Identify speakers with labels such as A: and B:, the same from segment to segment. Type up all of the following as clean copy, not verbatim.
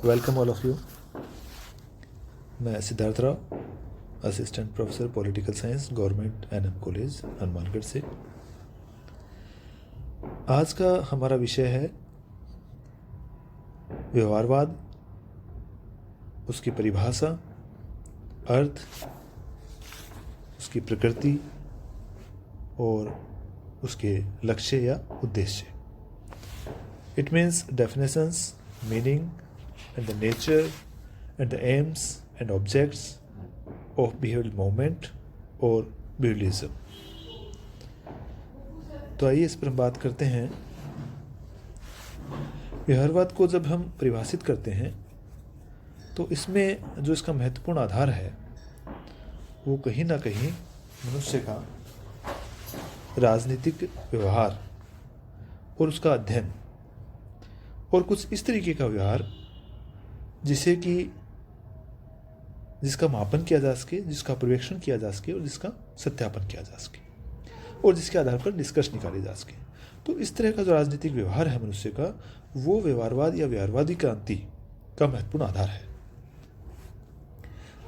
A: Welcome all of you. मैं Siddharth Rao, assistant professor political science, government NM college Hanumangarh से। आज का हमारा विषय है व्यवहारवाद, उसकी परिभाषा, अर्थ, उसकी प्रकृति और उसके लक्ष्य या उद्देश्य। It means definitions, meaning and the nature and the aims and objects of behavioral movement और behavioralism। तो आइए इस पर हम बात करते हैं। व्यवहारवाद को जब हम परिभाषित करते हैं तो इसमें जो इसका महत्वपूर्ण आधार है वो कहीं ना कहीं मनुष्य का राजनीतिक व्यवहार और उसका अध्ययन और कुछ इस तरीके का व्यवहार जिसका मापन किया जा सके, जिसका पर्यवेक्षण किया जा सके और जिसका सत्यापन किया जा सके और जिसके आधार पर निष्कर्ष निकाले जा सके। तो इस तरह का जो राजनीतिक व्यवहार है मनुष्य का, वो व्यवहारवाद या व्यवहारवादी क्रांति का महत्वपूर्ण आधार है।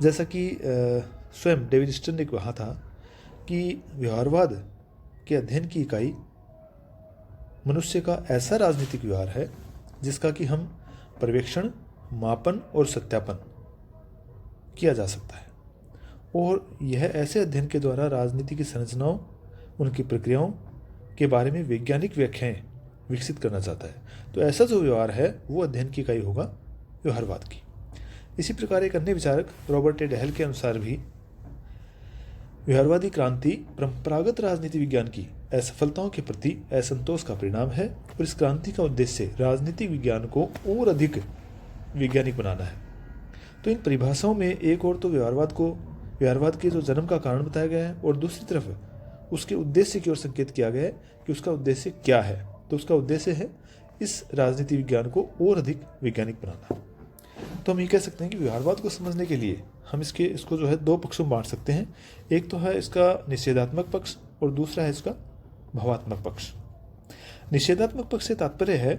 A: जैसा कि स्वयं डेविड स्टर्न ने कहा था कि व्यवहारवाद के अध्ययन की इकाई मनुष्य का ऐसा राजनीतिक व्यवहार है जिसका कि हम पर्यवेक्षण, मापन और सत्यापन किया जा सकता है, और यह ऐसे अध्ययन के द्वारा राजनीति की संरचनाओं, उनकी प्रक्रियाओं के बारे में वैज्ञानिक व्याख्याएं विकसित करना चाहता है। तो ऐसा जो व्यवहार है वो अध्ययन की इकाई होगा व्यवहारवाद की। इसी प्रकार एक अन्य विचारक रॉबर्ट ए डहल के अनुसार भी व्यवहारवादी क्रांति परंपरागत राजनीति विज्ञान की असफलताओं के प्रति असंतोष का परिणाम है, और इस क्रांति का उद्देश्य राजनीतिक विज्ञान को और अधिक वैज्ञानिक बनाना है। तो इन परिभाषाओं में एक और तो व्यवहारवाद के जो जन्म का कारण बताया गया है, और दूसरी तरफ उसके उद्देश्य की ओर संकेत किया गया है कि उसका उद्देश्य क्या है। तो उसका उद्देश्य है इस राजनीति विज्ञान को और अधिक वैज्ञानिक बनाना। तो हम ये कह सकते हैं कि व्यवहारवाद को समझने के लिए हम इसको जो है दो पक्षों में बांट सकते हैं। एक तो है इसका निषेधात्मक पक्ष और दूसरा है इसका भावात्मक पक्ष। निषेधात्मक पक्ष से तात्पर्य है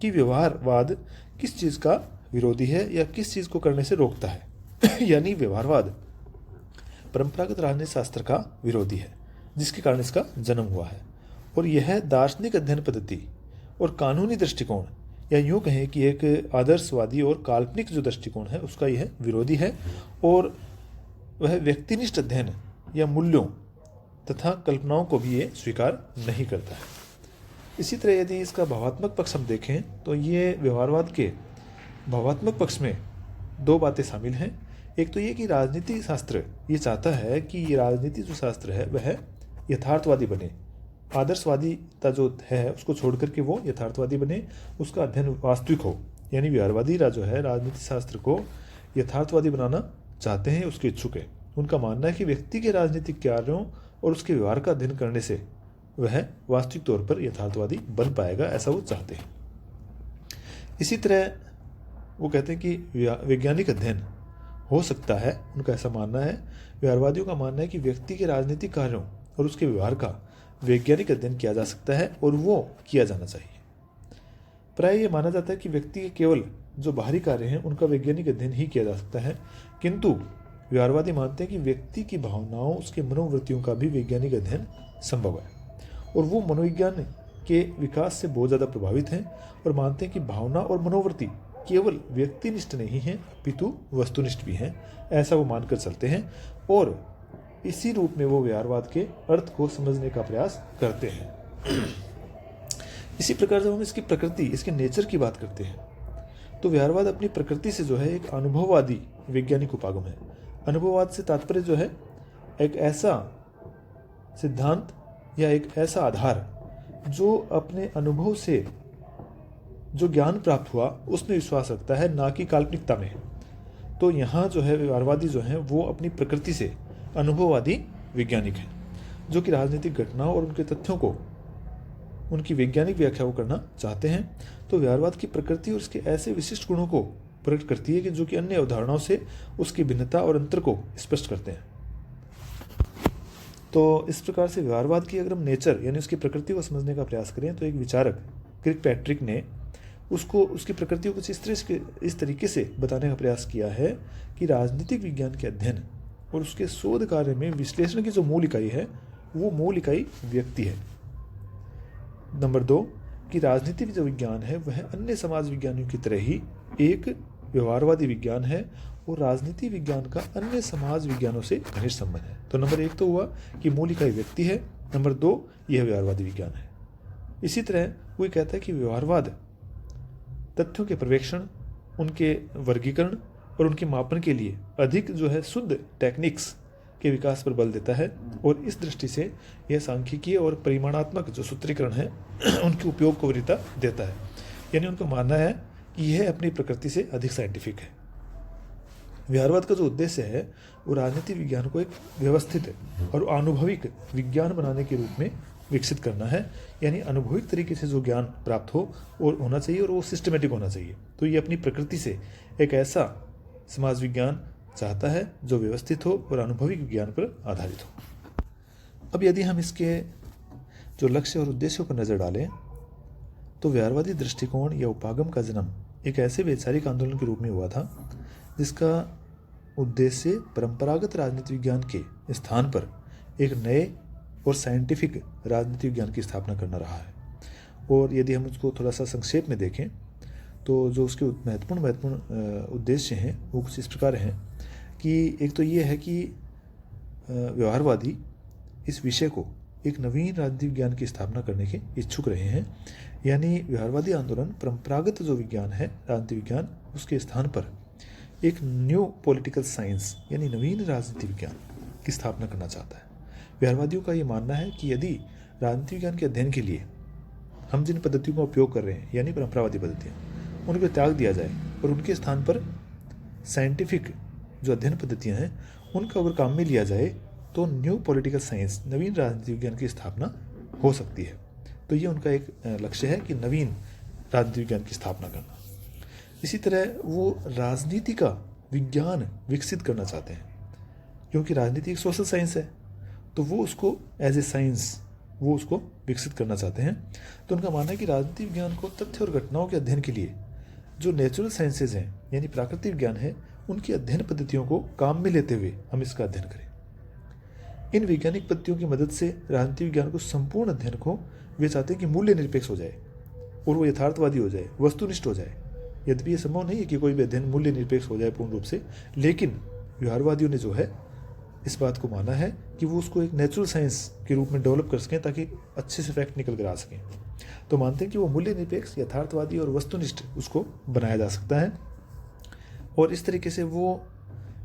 A: कि व्यवहारवाद किस चीज़ का विरोधी है या किस चीज़ को करने से रोकता है। यानी व्यवहारवाद परंपरागत राजनीति शास्त्र का विरोधी है जिसके कारण इसका जन्म हुआ है, और यह दार्शनिक अध्ययन पद्धति और कानूनी दृष्टिकोण, या यूँ कहें कि एक आदर्शवादी और काल्पनिक जो दृष्टिकोण है उसका यह विरोधी है, और वह व्यक्तिनिष्ठ अध्ययन या मूल्यों तथा कल्पनाओं को भी ये स्वीकार नहीं करता है। इसी तरह यदि इसका भावात्मक पक्ष हम देखें तो ये व्यवहारवाद के भावात्मक पक्ष में दो बातें शामिल हैं। एक तो ये कि राजनीति शास्त्र ये चाहता है कि ये राजनीति जो शास्त्र है वह यथार्थवादी बने, आदर्शवादीता जो है उसको छोड़ करके वो यथार्थवादी बने, उसका अध्ययन वास्तविक हो। यानी व्यवहारवादी जो है राजनीति शास्त्र को यथार्थवादी बनाना चाहते हैं, उसके इच्छुक है। उनका मानना है कि व्यक्ति के राजनीतिक कार्यों और उसके व्यवहार का अध्ययन करने से वह वास्तविक तौर पर यथार्थवादी बन पाएगा, ऐसा वो चाहते हैं। इसी तरह वो कहते हैं कि वैज्ञानिक अध्ययन हो सकता है, उनका ऐसा मानना है। व्यवहारवादियों का मानना है कि व्यक्ति के राजनीतिक कार्यों और उसके व्यवहार का वैज्ञानिक अध्ययन किया जा सकता है और वो किया जाना चाहिए। प्राय ये माना जाता है कि व्यक्ति के केवल जो बाहरी कार्य हैं उनका वैज्ञानिक अध्ययन ही किया जा सकता है, किंतु व्यवहारवादी मानते हैं कि व्यक्ति की भावनाओं, उसके मनोवृत्तियों का भी वैज्ञानिक अध्ययन संभव है, और वो मनोविज्ञान के विकास से बहुत ज़्यादा प्रभावित हैं और मानते हैं कि भावना और मनोवृत्ति केवल व्यक्तिनिष्ठ नहीं है अपितु वस्तुनिष्ठ भी हैं, ऐसा वो मानकर चलते हैं, और इसी रूप में वो व्यवहारवाद के अर्थ को समझने का प्रयास करते हैं। इसी प्रकार जब हम इसकी प्रकृति, इसके नेचर की बात करते हैं तो व्यवहारवाद अपनी प्रकृति से जो है एक अनुभववादी वैज्ञानिक उपागम है। अनुभववाद से तात्पर्य जो है एक ऐसा सिद्धांत या एक ऐसा आधार जो अपने अनुभव से जो ज्ञान प्राप्त हुआ उसमें विश्वास रखता है, ना कि काल्पनिकता में। तो यहाँ जो है व्यवहारवादी जो हैं वो अपनी प्रकृति से अनुभववादी वैज्ञानिक हैं, जो कि राजनीतिक घटनाओं और उनके तथ्यों को, उनकी वैज्ञानिक व्याख्या को करना चाहते हैं। तो व्यवहारवाद की प्रकृति और उसके ऐसे विशिष्ट गुणों को प्रकट करती है कि जो कि अन्य अवधारणाओं से उसकी भिन्नता और अंतर को स्पष्ट करते हैं। तो इस प्रकार से व्यवहारवाद की अगर हम नेचर यानी उसकी प्रकृति को समझने का प्रयास करें तो एक विचारक किर्कपैट्रिक ने उसको उसकी प्रकृति को कुछ इस तरीके से बताने का प्रयास किया है कि राजनीतिक विज्ञान के अध्ययन और उसके शोध कार्य में विश्लेषण की जो मूल इकाई है वो मूल इकाई व्यक्ति है। नंबर 2 कि राजनीतिक जो विज्ञान है वह अन्य समाज विज्ञानियों की तरह ही एक व्यवहारवादी विज्ञान है और राजनीति विज्ञान का अन्य समाज विज्ञानों से घनिष्ठ संबंध है। तो नंबर 1 तो हुआ कि मूल इकाई व्यक्ति है, नंबर 2 यह व्यवहारवादी विज्ञान है। इसी तरह वो कहता है कि व्यवहारवाद तथ्यों के पर्यवेक्षण, उनके वर्गीकरण और उनके मापन के लिए अधिक जो है शुद्ध टेक्निक्स के विकास पर बल देता है और इस दृष्टि से यह सांख्यिकीय और परिमाणात्मक जो सूत्रीकरण है उनके उपयोग को वरीयता देता है। यानी उनका मानना है कि यह अपनी प्रकृति से अधिक साइंटिफिक है। व्यवहारवाद का जो उद्देश्य है वो राजनीति विज्ञान को एक व्यवस्थित और अनुभविक विज्ञान बनाने के रूप में विकसित करना है। यानी अनुभविक तरीके से जो ज्ञान प्राप्त हो और होना चाहिए और वो सिस्टमेटिक होना चाहिए। तो ये अपनी प्रकृति से एक ऐसा समाज विज्ञान चाहता है जो व्यवस्थित हो और अनुभविक विज्ञान पर आधारित हो। अब यदि हम इसके जो लक्ष्य और उद्देश्यों पर नजर डालें तो व्यवहारवादी दृष्टिकोण या उपागम का जन्म एक ऐसे वैचारिक आंदोलन के रूप में हुआ था जिसका उद्देश्य परंपरागत राजनीति विज्ञान के स्थान पर एक नए और साइंटिफिक राजनीति विज्ञान की स्थापना करना रहा है। और यदि हम उसको थोड़ा सा संक्षेप में देखें तो जो उसके महत्वपूर्ण उद्देश्य हैं वो कुछ इस प्रकार हैं कि एक तो ये है कि व्यवहारवादी इस विषय को एक नवीन राजनीति विज्ञान की स्थापना करने के इच्छुक रहे हैं। यानी व्यवहारवादी आंदोलन परंपरागत जो विज्ञान है राजनीति विज्ञान उसके स्थान पर एक न्यू पॉलिटिकल साइंस यानी नवीन राजनीति विज्ञान की स्थापना करना चाहता है। व्यवहारवादियों का ये मानना है कि यदि राजनीति विज्ञान के अध्ययन के लिए हम जिन पद्धतियों का उपयोग कर रहे हैं यानी परंपरावादी पद्धतियाँ उनको त्याग दिया जाए और उनके स्थान पर साइंटिफिक जो अध्ययन पद्धतियाँ हैं उनका अगर काम में लिया जाए तो न्यू पॉलिटिकल साइंस नवीन राजनीति विज्ञान की स्थापना हो सकती है। तो ये उनका एक लक्ष्य है कि नवीन राजनीति विज्ञान की स्थापना करना। इसी तरह वो राजनीति का विज्ञान विकसित करना चाहते हैं क्योंकि राजनीति एक सोशल साइंस है तो वो उसको एज ए साइंस वो उसको विकसित करना चाहते हैं। तो उनका मानना है कि राजनीति विज्ञान को तथ्य और घटनाओं के अध्ययन के लिए जो नेचुरल साइंसेज हैं यानी प्राकृतिक विज्ञान है उनकी अध्ययन पद्धतियों को काम में लेते हुए हम इसका अध्ययन करें। इन वैज्ञानिक पद्धतियों की मदद से राजनीति विज्ञान को संपूर्ण अध्ययन को वे चाहते हैं कि मूल्य निरपेक्ष हो जाए और वो यथार्थवादी हो जाए, वस्तुनिष्ठ हो जाए। यद्यपि ये संभव नहीं है कि कोई भी अध्ययन मूल्य निरपेक्ष हो जाए पूर्ण रूप से, लेकिन व्यवहारवादियों ने जो है इस बात को माना है कि वो उसको एक नेचुरल साइंस के रूप में डेवलप कर सकें ताकि अच्छे से फैक्ट निकल कर आ सकें। तो मानते हैं कि वो मूल्य निरपेक्ष, यथार्थवादी और वस्तुनिष्ठ उसको बनाया जा सकता है और इस तरीके से वो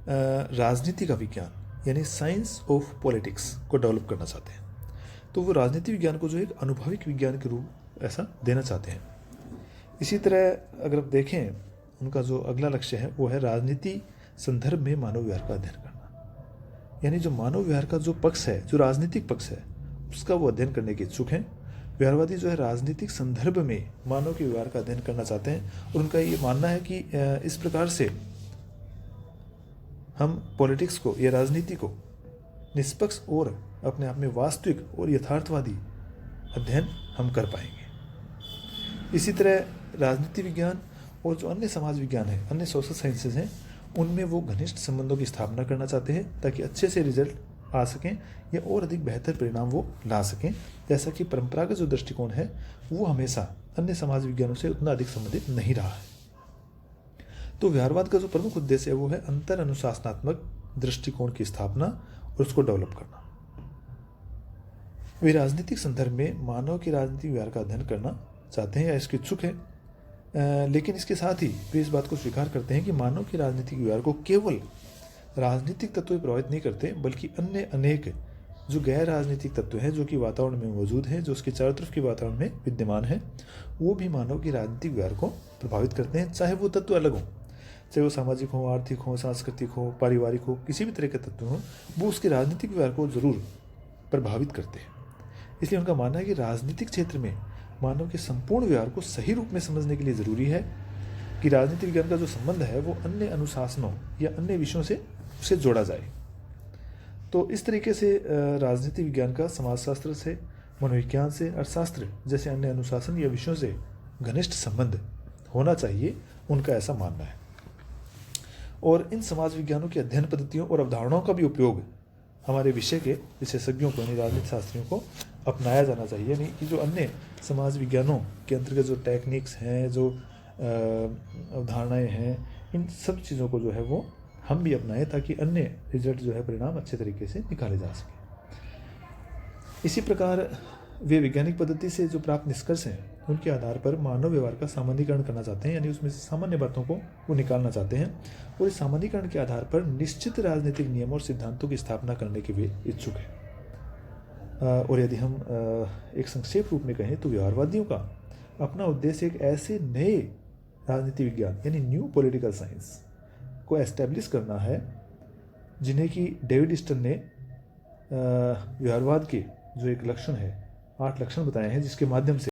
A: राजनीति का विज्ञान यानी साइंस ऑफ पॉलिटिक्स को डेवलप करना चाहते हैं। तो वो राजनीति विज्ञान को जो एक अनुभविक विज्ञान के रूप ऐसा देना चाहते हैं। इसी तरह अगर आप देखें उनका जो अगला लक्ष्य है वो है राजनीति संदर्भ में मानव व्यवहार का अध्ययन करना। यानी जो मानव व्यवहार का जो पक्ष है, जो राजनीतिक पक्ष है, उसका वो अध्ययन करने के इच्छुक हैं। व्यवहारवादी जो है राजनीतिक संदर्भ में मानव के व्यवहार का अध्ययन करना चाहते हैं और उनका ये मानना है कि इस प्रकार से हम पॉलिटिक्स को या राजनीति को निष्पक्ष और अपने आप में वास्तविक और यथार्थवादी अध्ययन हम कर पाएंगे। इसी तरह राजनीति विज्ञान और जो अन्य समाज विज्ञान है, अन्य सोशल साइंसेज हैं, उनमें वो घनिष्ठ संबंधों की स्थापना करना चाहते हैं ताकि अच्छे से रिजल्ट आ सकें या और अधिक बेहतर परिणाम वो ला सकें। जैसा कि परंपरागत जो दृष्टिकोण है वो हमेशा अन्य समाज विज्ञानों से उतना अधिक संबंधित नहीं रहा है। तो व्यवहारवाद का जो प्रमुख उद्देश्य है वो है अंतर अनुशासनात्मक दृष्टिकोण की स्थापना और उसको डेवलप करना। वे राजनीतिक संदर्भ में मानव के राजनीतिक व्यवहार का अध्ययन करना चाहते हैं या इसके इच्छुक हैं, लेकिन इसके साथ ही वे इस बात को स्वीकार करते हैं कि मानव के राजनीतिक व्यवहार को केवल राजनीतिक तत्व प्रभावित नहीं करते बल्कि अन्य अनेक जो गैर राजनीतिक तत्व हैं जो कि वातावरण में मौजूद हैं, जो उसके चारों तरफ के वातावरण में विद्यमान है, वो भी मानव के राजनीतिक व्यवहार को प्रभावित करते हैं। चाहे वो तत्व अलग हों, चाहे वो सामाजिक हो, आर्थिक हो, सांस्कृतिक हो, पारिवारिक हो, किसी भी तरह के तत्व हों, वो उसके राजनीतिक व्यवहार को जरूर प्रभावित करते हैं। इसलिए उनका मानना है कि राजनीतिक क्षेत्र में मानव के संपूर्ण व्यवहार को सही रूप में समझने के लिए ज़रूरी है कि राजनीतिक विज्ञान का जो संबंध है वो अन्य अनुशासनों या अन्य विषयों से उसे जोड़ा जाए। तो इस तरीके से राजनीति विज्ञान का समाजशास्त्र से, मनोविज्ञान से, अर्थशास्त्र जैसे अन्य अनुशासन या विषयों से घनिष्ठ संबंध होना चाहिए, उनका ऐसा मानना है। और इन समाज विज्ञानों की अध्ययन पद्धतियों और अवधारणाओं का भी उपयोग हमारे विषय के विशेषज्ञों को यानी राजनीति शास्त्रियों को अपनाया जाना चाहिए। यानी कि जो अन्य समाज विज्ञानों के अंतर्गत जो टेक्निक्स हैं, जो अवधारणाएं हैं, इन सब चीज़ों को जो है वो हम भी अपनाएं ताकि अन्य रिजल्ट जो है परिणाम अच्छे तरीके से निकाले जा सके। इसी प्रकार वे वैज्ञानिक पद्धति से जो प्राप्त निष्कर्ष हैं उनके आधार पर मानव व्यवहार का सामान्यीकरण करना चाहते हैं, यानी उसमें से सामान्य बातों को वो निकालना चाहते हैं और इस सामान्यीकरण के आधार पर निश्चित राजनीतिक नियमों और सिद्धांतों की स्थापना करने के वे इच्छुक हैं। और यदि हम एक संक्षेप रूप में कहें तो व्यवहारवादियों का अपना उद्देश्य एक ऐसे नए राजनीति विज्ञान यानी न्यू पॉलिटिकल साइंस को एस्टेब्लिश करना है जिन्हें कि डेविड स्टन ने व्यवहारवाद के जो एक लक्षण है 8 लक्षण बताए हैं जिसके माध्यम से